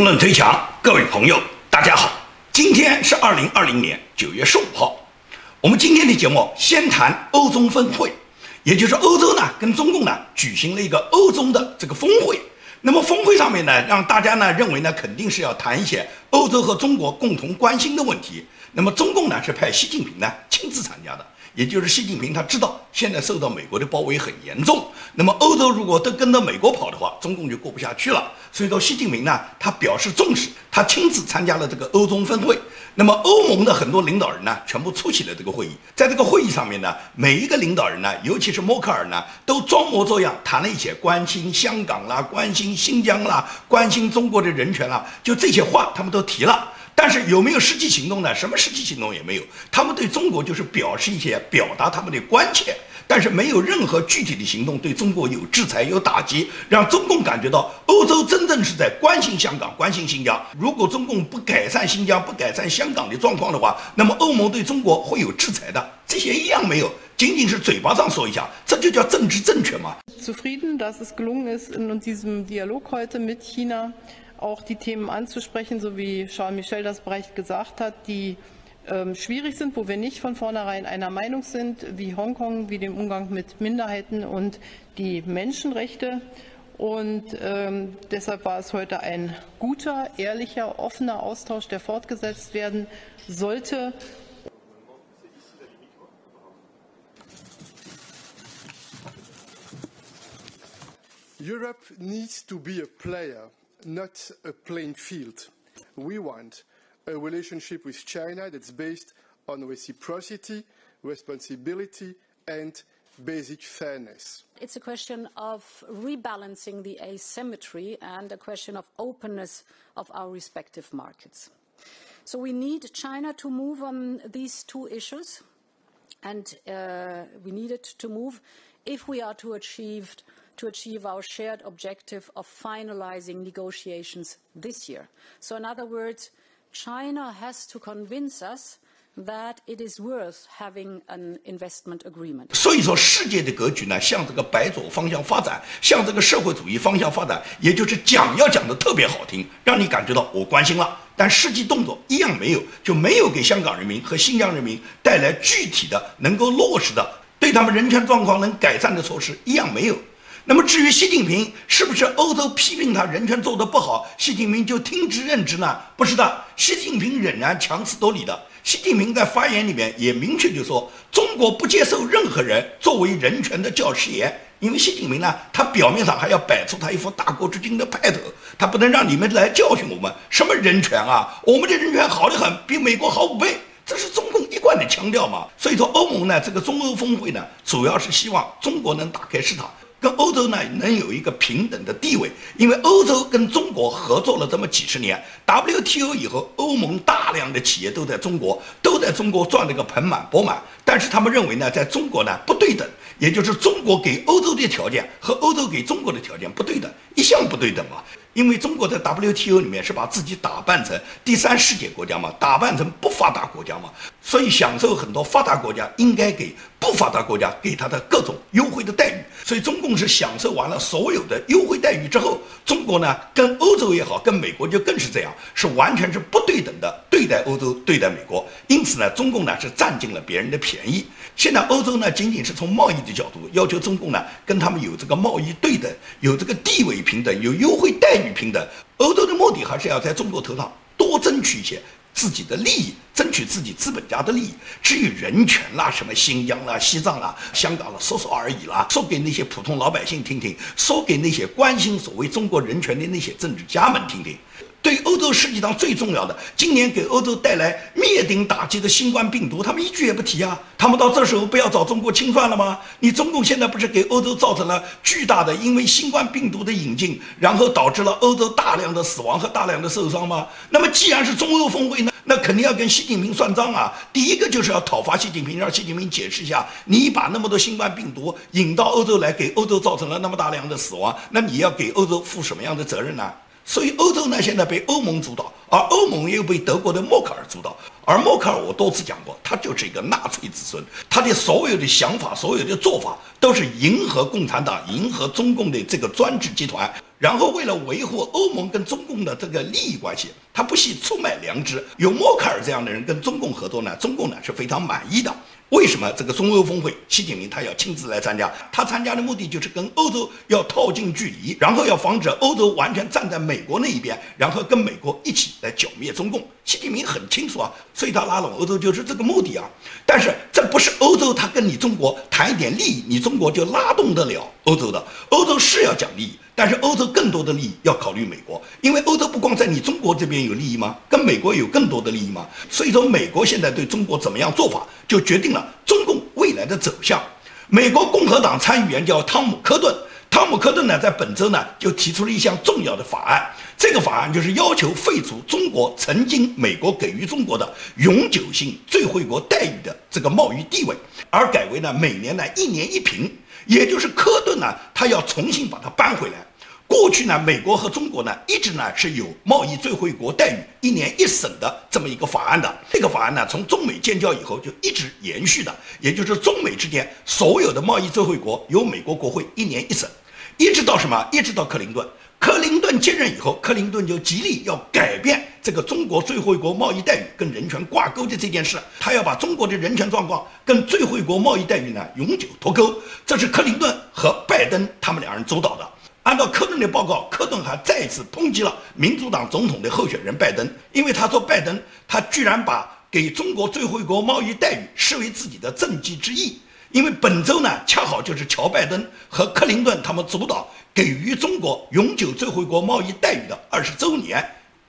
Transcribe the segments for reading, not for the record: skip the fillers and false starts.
民论推墻，各位朋友，大家好。今天是2020年9月15号。我们今天的节目先谈欧中峰会，也就是欧洲呢跟中共呢举行了一个欧中的这个峰会。那么峰会上面呢，让大家呢认为呢肯定是要谈一些欧洲和中国共同关心的问题。那么中共呢是派习近平呢亲自参加的。也就是习近平他知道现在受到美国的包围很严重，那么欧洲如果都跟着美国跑的话，中共就过不下去了。所以说习近平呢他表示重视，他亲自参加了这个欧中峰会。那么欧盟的很多领导人呢全部出席了这个会议。在这个会议上面呢，每一个领导人呢，尤其是默克尔呢，都装模作样谈了一些关心香港啦、关心新疆啦、关心中国的人权啦，就这些话他们都提了。但是有没有实际行动呢？什么实际行动也没有。他们对中国就是表达他们的关切，但是没有任何具体的行动对中国有制裁有打击，让中共感觉到欧洲真正是在关心香港关心新疆。如果中共不改善新疆不改善香港的状况的话，那么欧盟对中国会有制裁的。这些一样没有，仅仅是嘴巴上说一下，这就叫政治正确吗？ Zufrieden, dass es gelungen ist, in diesem Dialog heute mit China auch die Themen anzusprechen, so wie Charles Michel das bereits gesagt hat, die schwierig sind, wo wir nicht von vornherein einer Meinung sind, wie Hongkong, wie dem Umgang mit Minderheiten und die Menschenrechte. Und deshalb war es heute ein guter, ehrlicher, offener Austausch, der fortgesetzt werden sollte. Europe needs to be a player, not a playing field. We want a relationship with China that's based on reciprocity, responsibility, and basic fairness. It's a question of rebalancing the asymmetry and a question of openness of our respective markets. So we need China to move on these two issues, and we need it to move if we are to achieve our shared objective of finalizing negotiations this year. So in other words, China has to convince us that it is worth having an investment agreement. 所以说世界的格局呢向这个白左方向发展，向这个社会主义方向发展，也就是讲的特别好听，让你感觉到我关心了，但实际动作一样没有，就没有给香港人民和新疆人民带来具体的能够落实的对他们人权状况能改善的措施，一样没有。那么至于习近平是不是欧洲批评他人权做得不好，习近平就听之任之呢？不是的，习近平仍然强词夺理的。习近平在发言里面也明确就说，中国不接受任何人作为人权的教师爷。因为习近平呢，他表面上还要摆出他一副大国之君的派头，他不能让你们来教训我们什么人权啊，我们的人权好得很，比美国好5倍。这是中共一贯的强调嘛。所以说欧盟呢，这个中欧峰会呢，主要是希望中国能打开市场，跟欧洲呢能有一个平等的地位。因为欧洲跟中国合作了这么几十年 ，WTO 以后，欧盟大量的企业都在中国赚了个盆满钵满。但是他们认为呢，在中国呢不对等，也就是中国给欧洲的条件和欧洲给中国的条件不对等，一向不对等嘛。因为中国在 WTO 里面是把自己打扮成第三世界国家嘛，打扮成不发达国家嘛，所以享受很多发达国家应该给不发达国家给他的各种优惠的待遇。所以中共是享受完了所有的优惠待遇之后，中国呢跟欧洲也好，跟美国就更是这样，是完全是不对等的对待欧洲，对待美国。因此呢，中共呢是占尽了别人的便宜。现在欧洲呢仅仅是从贸易的角度要求中共呢跟他们有这个贸易对等，有这个地位平等，有优惠待遇平等。欧洲的目的还是要在中国头上多争取一些自己的利益，争取自己资本家的利益。至于人权啦，什么新疆啦、西藏啦、香港啦，说说而已啦，说给那些普通老百姓听听，说给那些关心所谓中国人权的那些政治家们听听。对欧洲实际上最重要的，今年给欧洲带来灭顶打击的新冠病毒，他们一句也不提啊。他们到这时候不要找中国清算了吗？你中共现在不是给欧洲造成了巨大的因为新冠病毒的引进，然后导致了欧洲大量的死亡和大量的受伤吗？那么既然是中欧峰会呢，那肯定要跟习近平算账啊。第一个就是要讨伐习近平，让习近平解释一下，你把那么多新冠病毒引到欧洲来，给欧洲造成了那么大量的死亡，那你要给欧洲负什么样的责任呢？所以欧洲呢现在被欧盟主导，而欧盟又被德国的默克尔主导。而默克尔我多次讲过，他就是一个纳粹子孙，他的所有的想法、所有的做法都是迎合共产党、迎合中共的这个专制集团，然后为了维护欧盟跟中共的这个利益关系，他不惜出卖良知。有默克尔这样的人跟中共合作呢，中共呢是非常满意的。为什么这个中欧峰会，习近平他要亲自来参加？他参加的目的就是跟欧洲要套近距离，然后要防止欧洲完全站在美国那一边，然后跟美国一起来剿灭中共。习近平很清楚啊，所以他拉拢欧洲就是这个目的啊。但是这不是欧洲他跟你中国谈一点利益，你中国就拉动得了欧洲的。欧洲是要讲利益，但是欧洲更多的利益要考虑美国，因为欧洲不光在你中国这边有利益吗？跟美国有更多的利益吗？所以说美国现在对中国怎么样做法，就决定了中共未来的走向。美国共和党参议员叫汤姆·科顿，汤姆·科顿呢在本周呢就提出了一项重要的法案，这个法案就是要求废除中国曾经美国给予中国的永久性最惠国待遇的这个贸易地位，而改为呢每年呢1年1评，也就是科顿呢他要重新把它搬回来。过去呢，美国和中国呢一直呢是有贸易最惠国待遇1年1审的这么一个法案的。这个法案呢，从中美建交以后就一直延续的，也就是中美之间所有的贸易最惠国由美国国会1年1审，一直到什么？一直到克林顿。克林顿接任以后，克林顿就极力要改变这个中国最惠国贸易待遇跟人权挂钩的这件事，他要把中国的人权状况跟最惠国贸易待遇呢永久脱钩。这是克林顿和拜登他们两人主导的。按照科顿的报告，科顿还再一次抨击了民主党总统的候选人拜登，因为他说拜登他居然把给中国最惠国贸易待遇视为自己的政绩之一。因为本周呢恰好就是乔拜登和克林顿他们主导给予中国永久最惠国贸易待遇的20周年。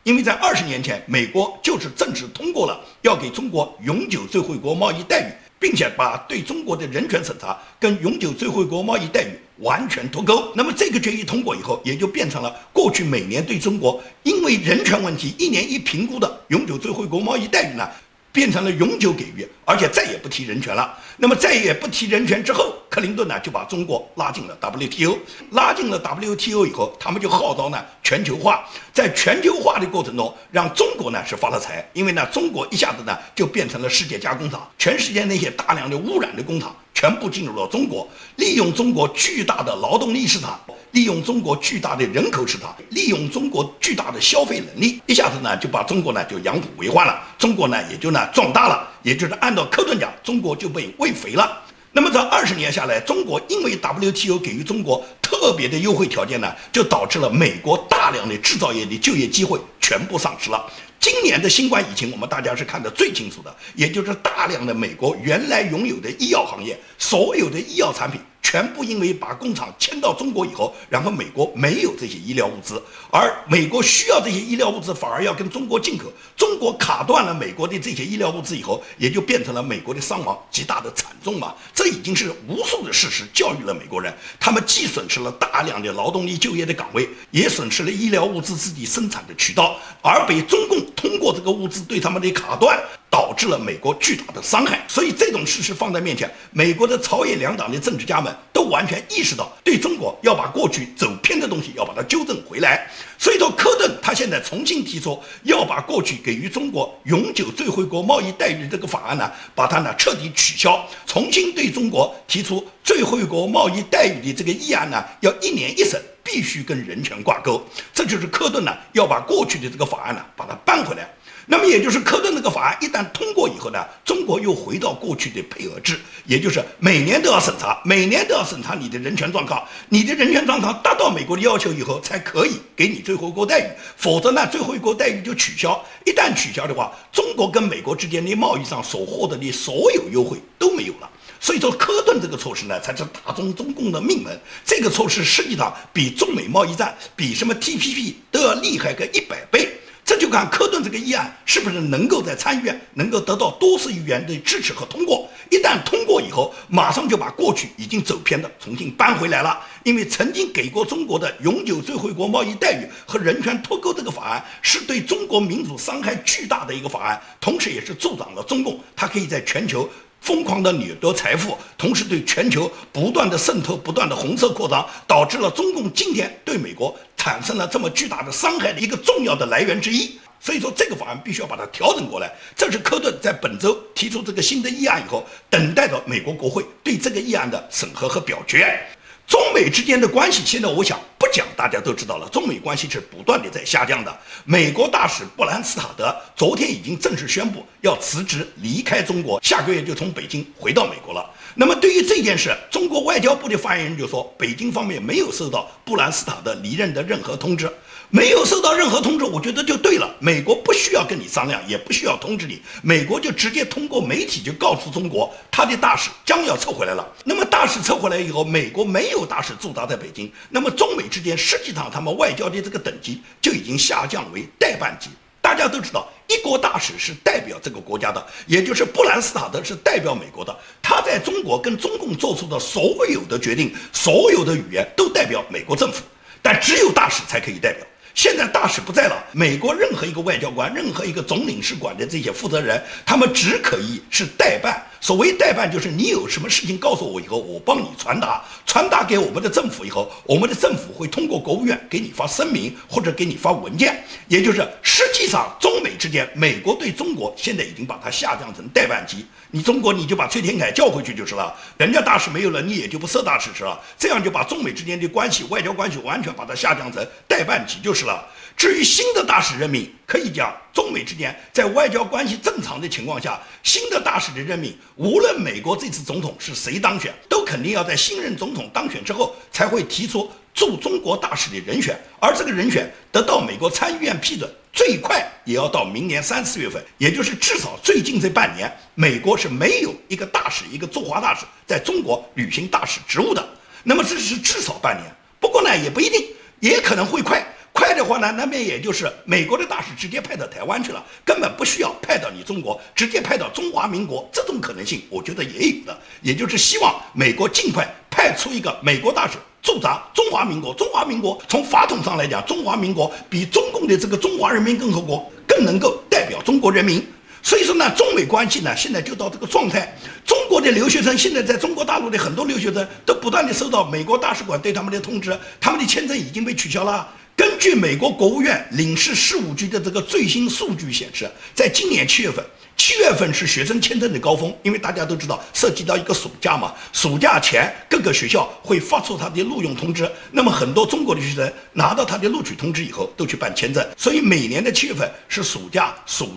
因为在20年前，美国就是正式通过了要给中国永久最惠国贸易待遇，并且把对中国的人权审查跟永久最惠国贸易待遇完全脱钩。那么这个决议通过以后，也就变成了过去每年对中国因为人权问题1年1评估的永久最惠国贸易待遇呢，变成了永久给予，而且再也不提人权了。那么再也不提人权之后，克林顿呢就把中国拉进了 WTO， 拉进了 WTO 以后，他们就号召呢全球化，在全球化的过程中，让中国呢是发了财，因为呢中国一下子呢就变成了世界加工厂，全世界那些大量的污染的工厂全部进入了中国，利用中国巨大的劳动力市场，利用中国巨大的人口市场，利用中国巨大的消费能力，一下子呢就把中国呢就养虎为患了，中国呢也就呢壮大了，也就是按照科顿讲，中国就被喂肥了。那么这20年下来，中国因为 WTO 给予中国特别的优惠条件呢，就导致了美国大量的制造业的就业机会全部丧失了。今年的新冠疫情，我们大家是看得最清楚的，也就是大量的美国原来拥有的医药行业，所有的医药产品全部因为把工厂迁到中国以后，然后美国没有这些医疗物资，而美国需要这些医疗物资反而要跟中国进口，中国卡断了美国的这些医疗物资以后，也就变成了美国的伤亡极大的惨重嘛。这已经是无数的事实教育了美国人，他们既损失了大量的劳动力就业的岗位，也损失了医疗物资自己生产的渠道，而被中共通过这个物资对他们的卡断，导致了美国巨大的伤害。所以这种事实放在面前，美国的朝野两党的政治家们都完全意识到，对中国要把过去走偏的东西要把它纠正回来。所以说科顿他现在重新提出要把过去给予中国永久最惠国贸易待遇这个法案呢，把它呢彻底取消，重新对中国提出最惠国贸易待遇的这个议案呢，要1年1审，必须跟人权挂钩。这就是科顿呢要把过去的这个法案呢把它搬回来。那么也就是科顿这个法案一旦通过以后呢，中国又回到过去的配额制，也就是每年都要审查，每年都要审查你的人权状况，你的人权状况达到美国的要求以后才可以给你最惠国待遇，否则呢最惠国待遇就取消。一旦取消的话，中国跟美国之间的贸易上所获得的所有优惠都没有了。所以说科顿这个措施呢才是打中中共的命门，这个措施实际上比中美贸易战，比什么 TPP 都要厉害个100倍。这就看科顿这个议案是不是能够在参议院能够得到多数议员的支持和通过。一旦通过以后，马上就把过去已经走偏的重新搬回来了。因为曾经给过中国的永久最惠国贸易待遇和人权脱钩这个法案，是对中国民主伤害巨大的一个法案，同时也是助长了中共它可以在全球疯狂的掠夺财富，同时对全球不断的渗透，不断的红色扩张，导致了中共今天对美国产生了这么巨大的伤害的一个重要的来源之一。所以说这个法案必须要把它调整过来。这是科顿在本周提出这个新的议案以后，等待着美国国会对这个议案的审核和表决。中美之间的关系现在我想不讲，大家都知道了，中美关系是不断的在下降的。美国大使布兰斯塔德昨天已经正式宣布要辞职离开中国，下个月就从北京回到美国了。那么对于这件事，中国外交部的发言人就说，北京方面没有收到布兰斯塔德离任的任何通知，没有收到任何通知，我觉得就对了。美国不需要跟你商量，也不需要通知你，美国就直接通过媒体就告诉中国，他的大使将要撤回来了。那么大使撤回来以后，美国没有大使驻扎在北京，那么中美之间实际上他们外交的这个等级就已经下降为代办级。大家都知道，一国大使是代表这个国家的，也就是布兰斯塔德是代表美国的，他在中国跟中共做出的所有的决定，所有的语言都代表美国政府，但只有大使才可以代表。现在大使不在了，美国任何一个外交官，任何一个总领事馆的这些负责人，他们只可以是代办。所谓代办，就是你有什么事情告诉我以后，我帮你传达给我们的政府以后，我们的政府会通过国务院给你发声明或者给你发文件。也就是实际上中美之间，美国对中国现在已经把它下降成代办级。你中国你就把崔天凯叫回去就是了，人家大使没有了，你也就不设大使是了，这样就把中美之间的关系，外交关系完全把它下降成代办级就是了。至于新的大使任命，可以讲中美之间在外交关系正常的情况下，新的大使的任命，无论美国这次总统是谁当选，都肯定要在新任总统当选之后才会提出驻中国大使的人选，而这个人选得到美国参议院批准，最快也要到明年3、4月份，也就是至少最近这半年，美国是没有一个大使，一个驻华大使在中国履行大使职务的。那么这是至少半年，不过呢也不一定，也可能会快。快的话呢，那边也就是美国的大使直接派到台湾去了，根本不需要派到你中国，直接派到中华民国，这种可能性我觉得也有的。也就是希望美国尽快派出一个美国大使驻扎中华民国。中华民国从法统上来讲，中华民国比中共的这个中华人民共和国更能够代表中国人民。所以说呢，中美关系呢现在就到这个状态。中国的留学生现在在中国大陆的很多留学生都不断的收到美国大使馆对他们的通知，他们的签证已经被取消了。根据美国国务院领事事务局的这个最新数据显示，在今年7月份，7月份是学生签证的高峰，因为大家都知道涉及到一个暑假嘛，暑假前各个学校会发出他的录用通知，那么很多中国的学生拿到他的录取通知以后都去办签证，所以每年的7月份是暑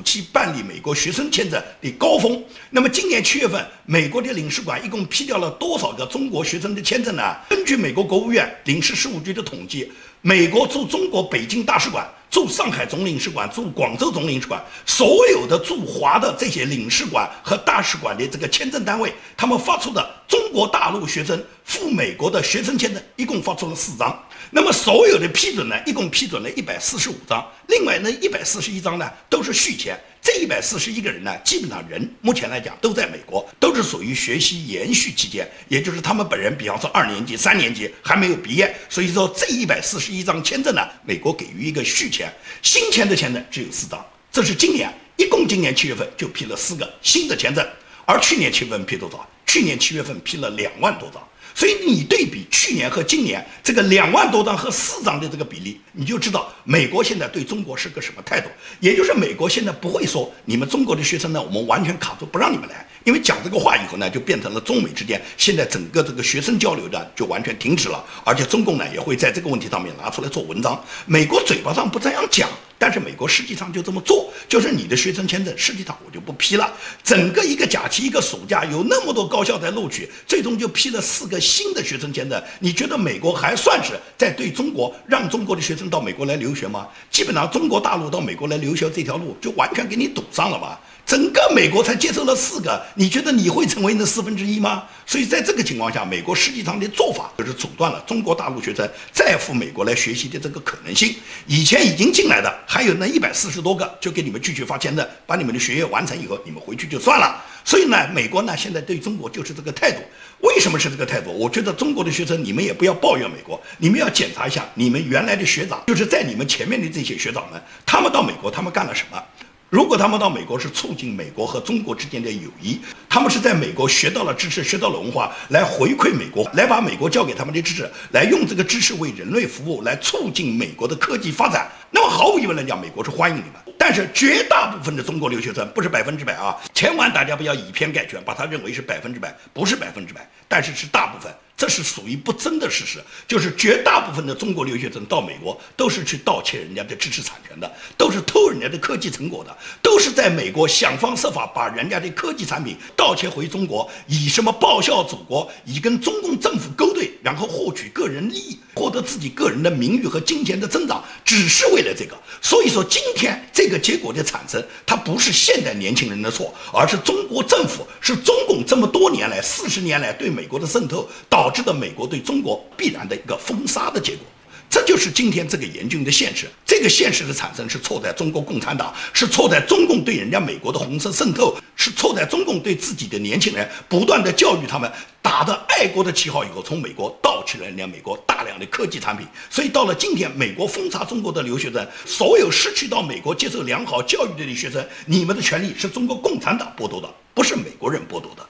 期办理美国学生签证的高峰。那么今年7月份，美国的领事馆一共批掉了多少个中国学生的签证呢？根据美国国务院领事事务局的统计，美国驻中国北京大使馆、驻上海总领事馆、驻广州总领事馆，所有的驻华的这些领事馆和大使馆的这个签证单位，他们发出的中国大陆学生赴美国的学生签证一共发出了4张，那么所有的批准呢，一共批准了145张，另外呢141张呢都是续签。这141个人呢，基本上人目前来讲都在美国，都是属于学习延续期间，也就是他们本人，比方说2年级、3年级还没有毕业，所以说这141张签证呢，美国给予一个续签，新签的签证只有4张，这是今年，一共今年7月份就批了4个新的签证，而去年7月份批多少？去年7月份批了2万多张。所以你对比去年和今年这个2万多张和4张的这个比例，你就知道美国现在对中国是个什么态度。也就是美国现在不会说你们中国的学生呢，我们完全卡住不让你们来，因为讲这个话以后呢，就变成了中美之间现在整个这个学生交流呢就完全停止了，而且中共呢也会在这个问题上面拿出来做文章。美国嘴巴上不这样讲，但是美国实际上就这么做，就是你的学生签证实际上我就不批了。整个一个假期一个暑假有那么多高校在录取，最终就批了4个新的学生签证。你觉得美国还算是在对中国让中国的学生到美国来留学吗？基本上中国大陆到美国来留学这条路就完全给你堵上了吧。整个美国才接受了4个，你觉得你会成为那1/4吗？所以在这个情况下，美国实际上的做法就是阻断了中国大陆学生再赴美国来学习的这个可能性。以前已经进来的还有那140多个，就给你们继续发签证，把你们的学业完成以后，你们回去就算了。所以呢，美国呢现在对中国就是这个态度。为什么是这个态度？我觉得中国的学生你们也不要抱怨美国，你们要检查一下你们原来的学长，就是在你们前面的这些学长们，他们到美国他们干了什么？如果他们到美国是促进美国和中国之间的友谊，他们是在美国学到了知识，学到了文化，来回馈美国，来把美国教给他们的知识，来用这个知识为人类服务，来促进美国的科技发展。那么毫无疑问来讲，美国是欢迎你们。但是绝大部分的中国留学生不是100%啊，千万大家不要以偏概全，把它认为是100%，不是100%，但是是大部分。这是属于不争的事实，就是绝大部分的中国留学生到美国都是去盗窃人家的知识产权的，都是偷人家的科技成果的，都是在美国想方设法把人家的科技产品盗窃回中国，以什么报效祖国，以跟中共政府勾兑，然后获取个人利益，获得自己个人的名誉和金钱的增长，只是为了这个。所以说今天这个结果的产生，它不是现代年轻人的错，而是中国政府，是中共这么多年来40年来对美国的渗透，导致的美国对中国必然的一个封杀的结果。这就是今天这个严峻的现实。这个现实的产生是错在中国共产党，是错在中共对人家美国的红色渗透，是错在中共对自己的年轻人不断的教育他们，打着爱国的旗号以后，从美国盗取了人家美国大量的科技产品。所以到了今天，美国封杀中国的留学生，所有失去到美国接受良好教育的留学生，你们的权利是中国共产党剥夺的，不是美国人剥夺的。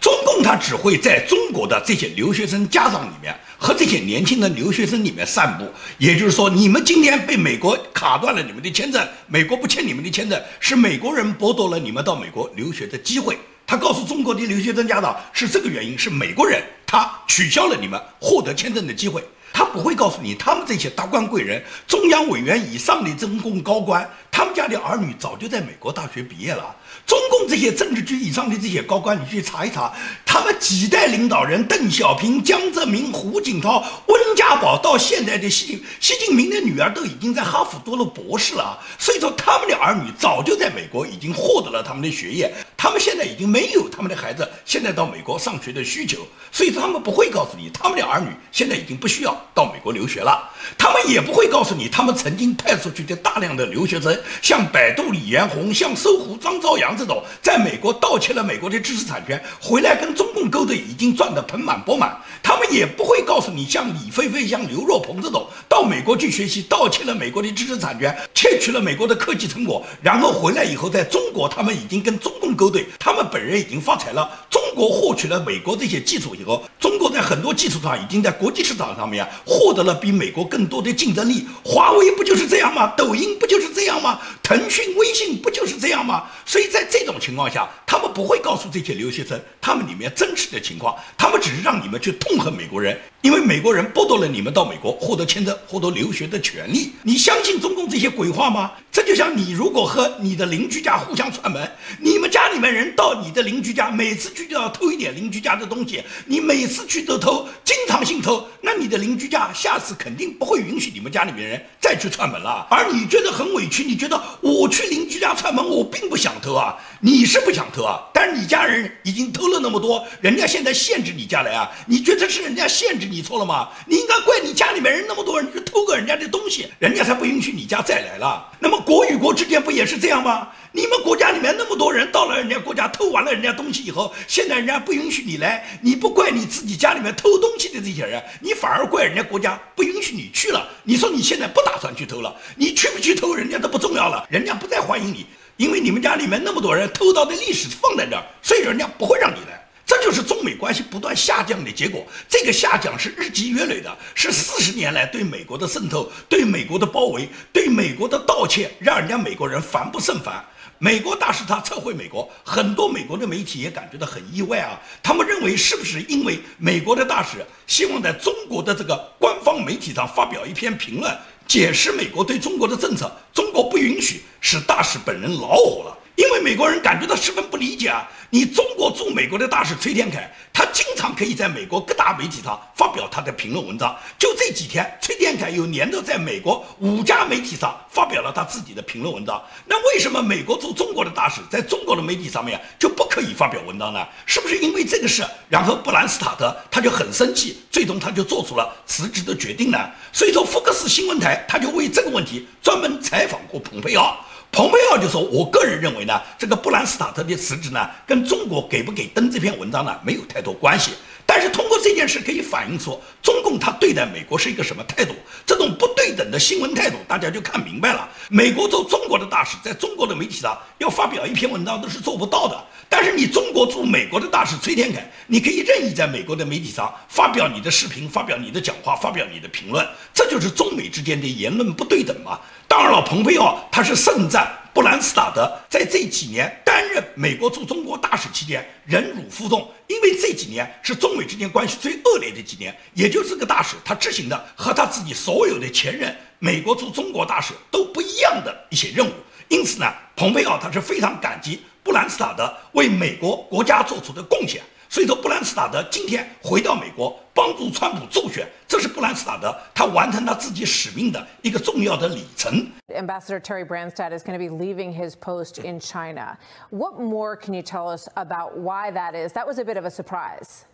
中共他只会在中国的这些留学生家长里面和这些年轻的留学生里面散布，也就是说，你们今天被美国卡断了你们的签证，美国不签你们的签证，是美国人剥夺了你们到美国留学的机会。他告诉中国的留学生家长，是这个原因，是美国人他取消了你们获得签证的机会。他不会告诉你，他们这些达官贵人、中央委员以上的中共高官，他们家的儿女早就在美国大学毕业了。中共这些政治局以上的这些高官，你去查一查，他们几代领导人，邓小平、江泽民、胡锦涛、温家宝，到现在的习近平的女儿都已经在哈佛读了博士了。所以说，他们的儿女早就在美国已经获得了他们的学业，他们现在已经没有他们的孩子现在到美国上学的需求，所以说他们不会告诉你，他们的儿女现在已经不需要到美国留学了。他们也不会告诉你，他们曾经派出去的大量的留学生，像百度李彦宏、像搜狐张朝阳这种，在美国盗窃了美国的知识产权，回来跟中共勾兑，已经赚得盆满钵满。他们也不会告诉你，像李飞飞、像刘若鹏这种到美国去学习，盗窃了美国的知识产权，窃取了美国的科技成果，然后回来以后在中国他们已经跟中共勾兑，他们本人已经发财了。中国获取了美国这些技术以后，中国在很多技术上已经在国际市场上面获得了比美国更多的竞争力。华为不就是这样吗？抖音不就是这样吗？腾讯、微信不就是这样吗？所以在这种情况下，他们不会告诉这些留学生他们里面真实的情况，他们只是让你们去痛恨美国人，因为美国人剥夺了你们到美国获得签证、获得留学的权利。你相信中共这些鬼话吗？这就像你如果和你的邻居家互相串门，你们家里面人到你的邻居家，每次去都要偷一点邻居家的东西，你每次去都偷，经常性偷，那你的邻居家下次肯定不会允许你们家里面人再去串门了。而你觉得很委屈，你觉得我去邻居家串门，我并不想偷啊，你是不想偷啊，但是你家人已经偷了那么多，人家现在限制你家来啊，你觉得是人家限制你错了吗？你应该怪你家里面人那么多人去偷个人家的东西，人家才不允许你家再来了。那么国与国之间不也是这样吗？你们国家里面那么多人到了人家国家偷完了人家东西以后，现在人家不允许你来，你不怪你自己家里面偷东西的这些人，你反而怪人家国家不允许你去了。你说你现在不打算去偷了，你去不去偷人家都不重要了，人家不再欢迎你，因为你们家里面那么多人偷盗的历史放在这儿，所以人家不会让你来。这就是中美关系不断下降的结果，这个下降是日积月累的，是40年来对美国的渗透、对美国的包围、对美国的盗窃，让人家美国人烦不胜烦。美国大使他撤回美国，很多美国的媒体也感觉到很意外啊，他们认为是不是因为美国的大使希望在中国的这个官方媒体上发表一篇评论，解释美国对中国的政策，中国不允许，使大使本人恼火了。因为美国人感觉到十分不理解啊！你中国驻美国的大使崔天凯，他经常可以在美国各大媒体上发表他的评论文章。就这几天，崔天凯又连着在美国5家媒体上发表了他自己的评论文章。那为什么美国驻中国的大使在中国的媒体上面就不可以发表文章呢？是不是因为这个事，然后布兰斯塔特他就很生气，最终他就做出了辞职的决定呢？所以说，福克斯新闻台他就为这个问题专门采访过蓬佩奥。蓬佩奥就说，我个人认为呢，这个布兰斯塔特的辞职呢，跟中国给不给登这篇文章呢，没有太多关系。但是通过这件事可以反映出中共他对待美国是一个什么态度，这种不对等的新闻态度大家就看明白了。美国驻中国的大使在中国的媒体上要发表一篇文章都是做不到的，但是你中国驻美国的大使崔天凯，你可以任意在美国的媒体上发表你的视频，发表你的讲话，发表你的评论，这就是中美之间的言论不对等嘛。当然了，蓬佩奥他是盛赞布兰斯塔德在这几年担任美国驻中国大使期间忍辱负重，因为这几年是中美之间关系最恶劣的几年，也就是这个大使他执行的和他自己所有的前任美国驻中国大使都不一样的一些任务。因此呢，蓬佩奥他是非常感激布兰斯塔德为美国国家做出的贡献。所以说，布兰斯塔德今天回到美国，帮助川普助选，这是布兰斯塔德他完成他自己使命的一个重要的里程。Ambassador Terry Branstad is going to be leaving his post in China. What more can you tell us about why that is? That was a bit of a surprise.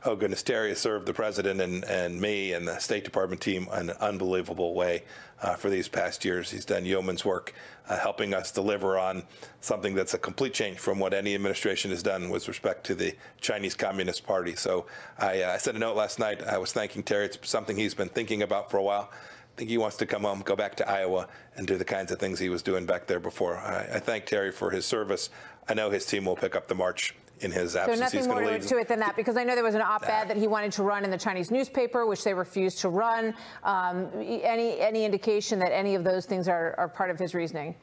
Oh, goodness. Terry has served the president and me and the State Department team in an unbelievable way for these past years. He's done yeoman's work helping us deliver on something that's a complete change from what any administration has done with respect to the Chinese Communist Party. So I sent a note last night. I was thanking Terry. It's something he's been thinking about for a while. I think he wants to come home, go back to Iowa, and do the kinds of things he was doing back there before. I thank Terry for his service. I know his team will pick up the march in his absence. So nothing more to it than that, because I know there was an op-ed that he wanted to run in the Chinese newspaper, which they refused to run. Any indication that any of those things are part of his reasoning?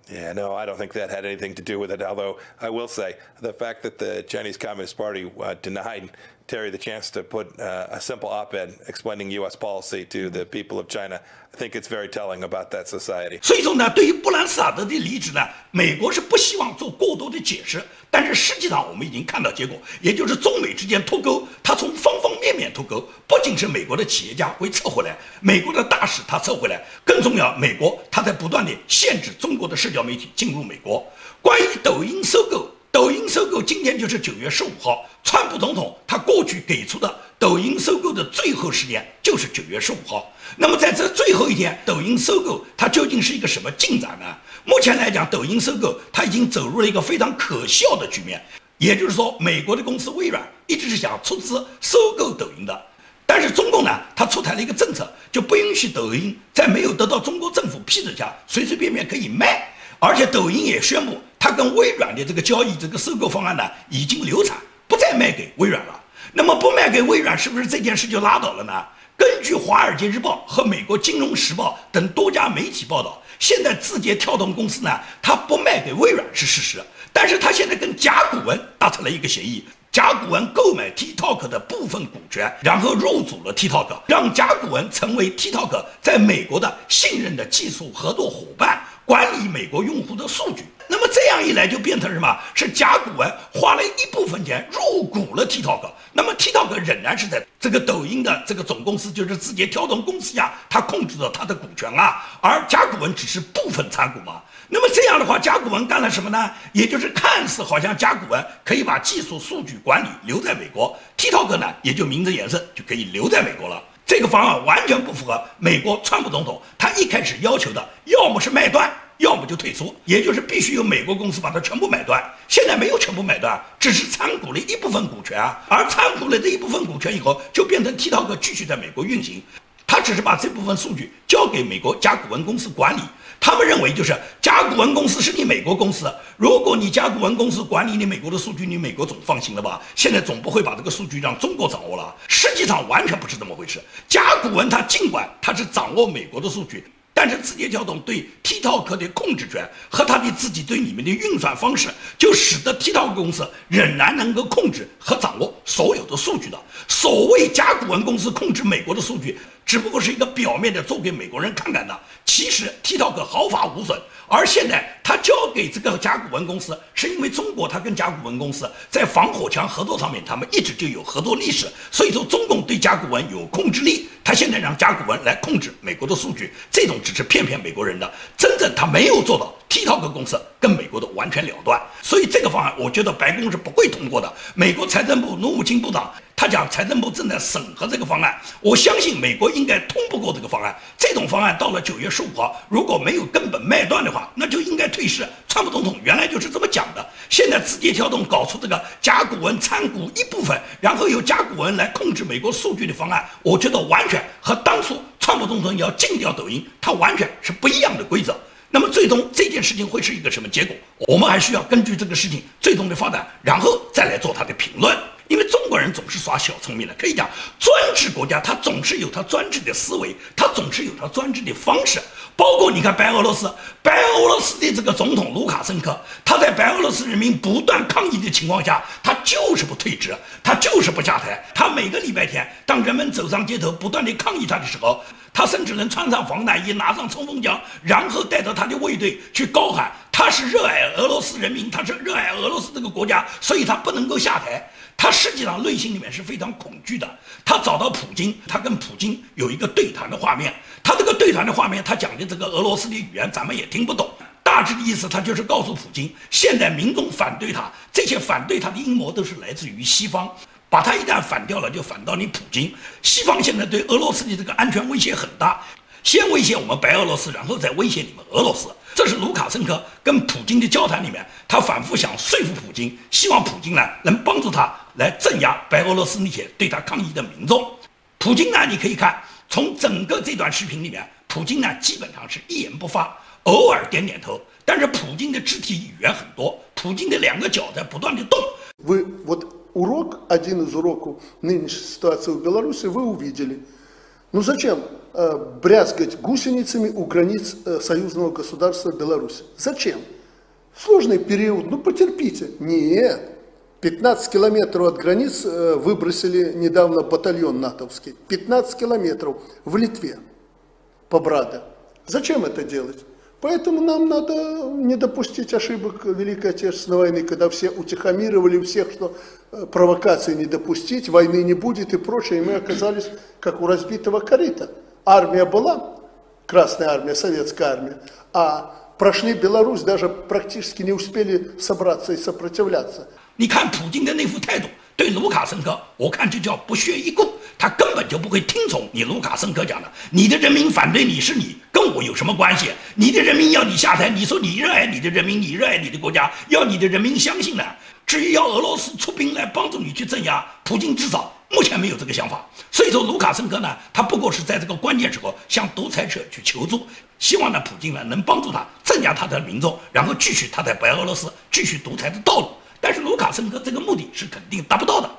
Yeah, no, I don't think that had anything to do with it, although I will say the fact that the Chinese Communist Party denied Terry the chance to put a simple op-ed explaining U.S. policy to the people of China, I think it's very telling about that society. 所以说呢，对于布兰斯塔德的离职呢，美国是不希望做过多的解释，但是实际上我们已经看到结果，也就是中美之间脱钩，它从方方面面脱钩，不仅是美国的企业家会撤回来，美国的大使他撤回来，更重要，美国他在不断的限制中国的社交媒体进入美国。关于抖音收购。抖音收购今天就是9月15号，川普总统他过去给出的抖音收购的最后时间就是9月15号。那么在这最后一天，抖音收购它究竟是一个什么进展呢？目前来讲，抖音收购它已经走入了一个非常可笑的局面，也就是说，美国的公司微软一直是想出资收购抖音的，但是中共呢，它出台了一个政策，就不允许抖音在没有得到中国政府批准下随随便便可以卖。而且抖音也宣布，它跟微软的这个交易、这个收购方案呢，已经流产，不再卖给微软了。那么不卖给微软，是不是这件事就拉倒了呢？根据《华尔街日报》和美国《金融时报》等多家媒体报道，现在字节跳动公司呢，它不卖给微软是事实，但是它现在跟甲骨文达成了一个协议。甲骨文购买 TikTok 的部分股权，然后入主了 TikTok， 让甲骨文成为 TikTok 在美国的信任的技术合作伙伴，管理美国用户的数据。那么这样一来就变成什么？是甲骨文花了一部分钱入股了 TikTok， 那么 TikTok 仍然是在这个抖音的这个总公司，就是字节跳动公司下，它控制着它的股权啊，而甲骨文只是部分参股嘛。那么这样的话，甲骨文干了什么呢？也就是看似好像甲骨文可以把技术数据管理留在美国 ，TikTok 呢也就名正言顺就可以留在美国了。这个方案完全不符合美国川普总统他一开始要求的，要么是卖断，要么就退出，也就是必须由美国公司把它全部买断。现在没有全部买断，只是参股了一部分股权啊，而参股了这一部分股权以后，就变成 TikTok 继续在美国运行。他只是把这部分数据交给美国甲骨文公司管理，他们认为就是甲骨文公司是你美国公司，如果你甲骨文公司管理你美国的数据，你美国总放心了吧？现在总不会把这个数据让中国掌握了。实际上完全不是这么回事。甲骨文它尽管它是掌握美国的数据，但是字节跳动对 TikTok 的控制权和它的自己对你们的运算方式，就使得 TikTok 公司仍然能够控制和掌握所有的数据的。所谓甲骨文公司控制美国的数据，只不过是一个表面的做给美国人看看的，其实 TikTok 毫发无损。而现在他交给这个甲骨文公司，是因为中国他跟甲骨文公司在防火墙合作上面，他们一直就有合作历史，所以说中共对甲骨文有控制力。他现在让甲骨文来控制美国的数据，这种只是骗美国人的，真正他没有做到 TikTok 公司跟美国的完全了断。所以这个方案我觉得白宫是不会通过的。美国财政部努姆金部长他讲财政部正在审核这个方案，我相信美国应该通不过这个方案。这种方案到了9月15号，如果没有根本卖断的话，那就应该退市。川普总统原来就是这么讲的。现在字节跳动搞出这个甲骨文参股一部分，然后由甲骨文来控制美国数据的方案，我觉得完全和当初川普总统要禁掉抖音，它完全是不一样的规则。那么最终这件事情会是一个什么结果？我们还需要根据这个事情最终的发展，然后再来做它的评论。因为中国人总是耍小聪明的，可以讲专制国家它总是有它专制的思维，它总是有它专制的方式，包括你看白俄罗斯的这个总统卢卡申科，他在白俄罗斯人民不断抗议的情况下，他就是不退职，他就是不下台。他每个礼拜天，当人们走上街头不断的抗议他的时候，他甚至能穿上防弹衣，拿上冲锋枪，然后带着他的卫队去高喊，他是热爱俄罗斯人民，他是热爱俄罗斯这个国家，所以他不能够下台。他实际上内心里面是非常恐惧的。他找到普京，他跟普京有一个对谈的画面。他这个对谈的画面，他讲的这个俄罗斯的语言咱们也听不懂。大致的意思，他就是告诉普京，现在民众反对他，这些反对他的阴谋都是来自于西方。把他一旦反掉了，就反到你普京。西方现在对俄罗斯的这个安全威胁很大，先威胁我们白俄罗斯，然后再威胁你们俄罗斯。这是卢卡申科跟普京的交谈里面，他反复想说服普京，希望普京呢能帮助他来镇压白俄罗斯那些对他抗议的民众。普京呢，你可以看从整个这段视频里面，普京呢基本上是一言不发，偶尔点点头，但是普京的肢体语言很多，普京的两个脚在不断的动。Урок, один из уроков нынешней ситуации в Беларуси вы увидели. Ну зачем брязгать гусеницами у границ союзного государства Беларуси? Зачем? Сложный период, ну потерпите. Нет, 15 километров от границ выбросили недавно батальон натовский. 15 километров в Литве, по Браде. Зачем это делать? Поэтому нам надо не допустить ошибок Великой Отечественной войны, когда все утихомировали всех, что провокации не допустить, войны не будет и прочее, и мы оказались как у разбитого корыта. Армия была, Красная армия, Советская армия, а прошли Беларусь, даже практически не успели собраться и сопротивляться. 你看普京的那副态度，对卢卡申科，我看就叫不屑一顾，他根本就不会听从你卢卡申科讲的。你的人民反对你是你，跟我有什么关系？你的人民要你下台，你说你热爱你的人民，你热爱你的国家，要你的人民相信呢。至于要俄罗斯出兵来帮助你去镇压，普京至少目前没有这个想法。所以说卢卡申科呢，他不过是在这个关键时候向独裁者去求助，希望呢普京呢能帮助他镇压他的民众，然后继续他在白俄罗斯继续独裁的道路。但是卢卡申科这个目的是肯定达不到的。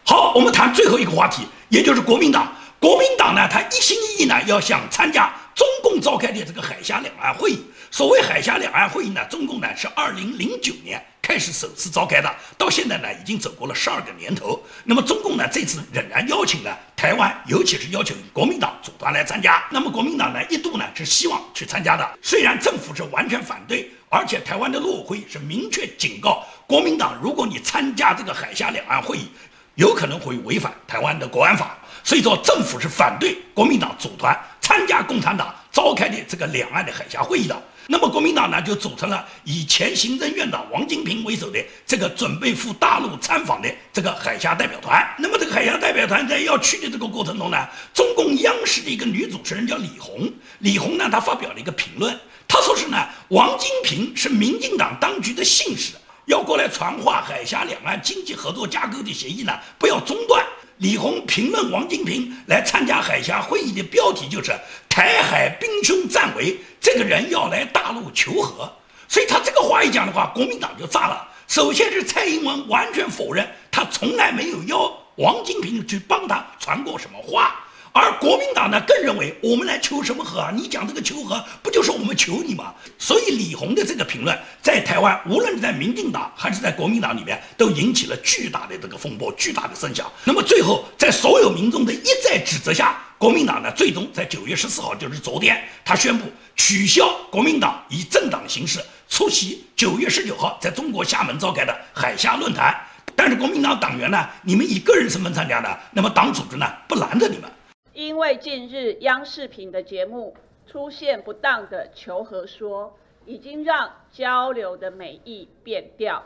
好，我们谈最后一个话题，也就是国民党。国民党呢，他一心一意呢要想参加中共召开的这个海峡两岸会议。所谓海峡两岸会议呢，中共呢是2009年开始首次召开的，到现在呢已经走过了12个年头。那么中共呢这次仍然邀请了台湾，尤其是邀请国民党组团来参加。那么国民党呢一度呢是希望去参加的，虽然政府是完全反对，而且台湾的陆委会是明确警告国民党，如果你参加这个海峡两岸会议，有可能会违反台湾的国安法。所以说政府是反对国民党组团参加共产党召开的这个两岸的海峡会议的。那么国民党呢就组成了以前行政院长王金平为首的这个准备赴大陆参访的这个海峡代表团。那么这个海峡代表团在要去的这个过程中呢，中共央视的一个女主持人叫李红，李红呢她发表了一个评论，她说是呢王金平是民进党当局的信使，要过来传话海峡两岸经济合作架构的协议呢不要中断。李红评论王金平来参加海峡会议的标题就是台海兵凶战危，这个人要来大陆求和。所以他这个话一讲的话，国民党就炸了。首先是蔡英文完全否认，他从来没有邀王金平去帮他传过什么话。而国民党呢更认为我们来求什么和啊？你讲这个求和不就是我们求你吗？所以李红的这个评论在台湾无论在民进党还是在国民党里面都引起了巨大的这个风波，巨大的声响。那么最后在所有民众的一再指责下，国民党呢最终在9月14号，就是昨天，他宣布取消国民党以政党形式出席9月19号在中国厦门召开的海峡论坛。但是国民党党员呢，你们以个人身份参加的，那么党组织呢不拦着你们。因为近日央视频的节目出现不当的求和说，已经让交流的美意变调，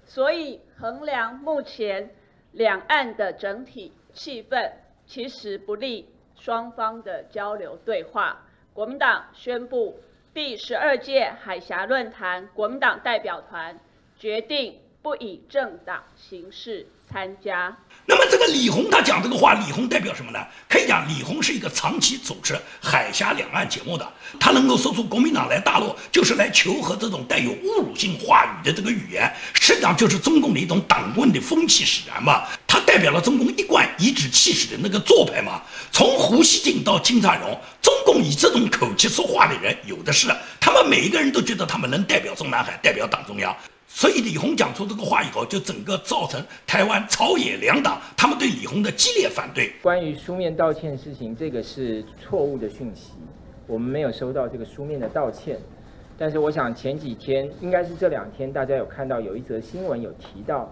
所以衡量目前两岸的整体气氛，其实不利双方的交流对话。国民党宣布第12届海峡论坛国民党代表团决定不以政党形式参加。那么这个李鸿他讲这个话，李鸿代表什么呢？可以讲李鸿是一个长期主持海峡两岸节目的，他能够说出国民党来大陆就是来求和这种带有侮辱性话语的这个语言，实际上就是中共的一种党棍的风气使然嘛。他代表了中共一贯颐指气使的那个做派嘛。从胡锡进到金灿荣，中共以这种口气说话的人有的是，他们每一个人都觉得他们能代表中南海，代表党中央。所以李鸿讲出这个话以后，就整个造成台湾朝野两党他们对李鸿的激烈反对。关于书面道歉的事情，这个是错误的讯息，我们没有收到这个书面的道歉。但是我想前几天，应该是这2天，大家有看到有一则新闻有提到，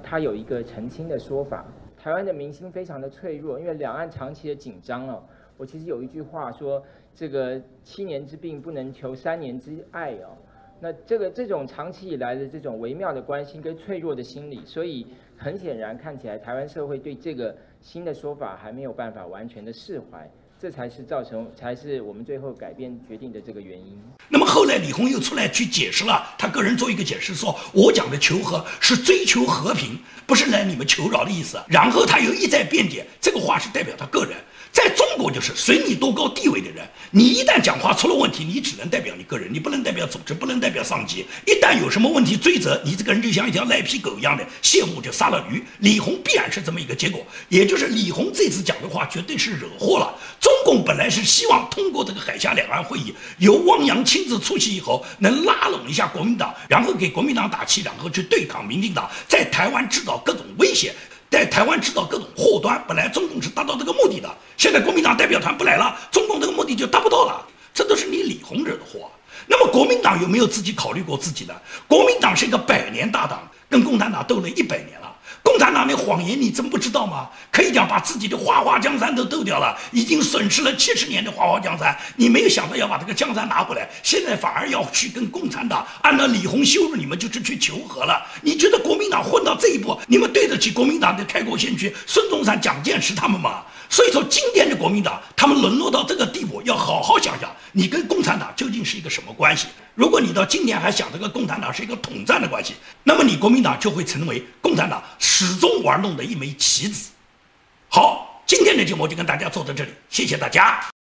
他有一个澄清的说法。台湾的民心非常的脆弱，因为两岸长期的紧张哦。我其实有一句话说，这个7年之病不能求3年之爱哦。那这种长期以来的这种微妙的关心跟脆弱的心理，所以很显然看起来台湾社会对这个新的说法还没有办法完全的释怀，这才是我们最后改变决定的这个原因。那么后来李鸿又出来去解释了，他个人做一个解释说，我讲的求和是追求和平，不是来你们求饶的意思。然后他又一再辩解，这个话是代表他个人。在中国就是随你多高地位的人，你一旦讲话出了问题，你只能代表你个人，你不能代表组织，不能代表上级。一旦有什么问题追责，你这个人就像一条赖皮狗一样的，谢幕就杀了驴。李鸿必然是这么一个结果，也就是李鸿这次讲的话绝对是惹祸了。中共本来是希望通过这个海峡两岸会议，由汪洋亲自出席以后，能拉拢一下国民党，然后给国民党打气，然后去对抗民进党，在台湾制造各种威胁，在台湾制造各种祸端。本来中共是达到这个目的的，现在国民党代表团不来了，中共这个目的就达不到了，这都是你李鸿惹的祸。那么国民党有没有自己考虑过自己呢？国民党是一个100年大党，跟共产党斗了100年了。共产党的谎言你真不知道吗？可以讲把自己的花花江山都斗掉了，已经损失了70年的花花江山，你没有想到要把这个江山拿回来，现在反而要去跟共产党按照李鸿羞辱你们，就是去求和了。你觉得国民党混到这一步，你们对得起国民党的开国先驱孙中山、蒋介石他们吗？所以说今天的国民党他们沦落到这个地步，要好好想想你跟共产党究竟是一个什么关系。如果你到今天还想这个共产党是一个统战的关系，那么你国民党就会成为共产党始终玩弄的一枚棋子。好，今天的节目就跟大家做到这里，谢谢大家。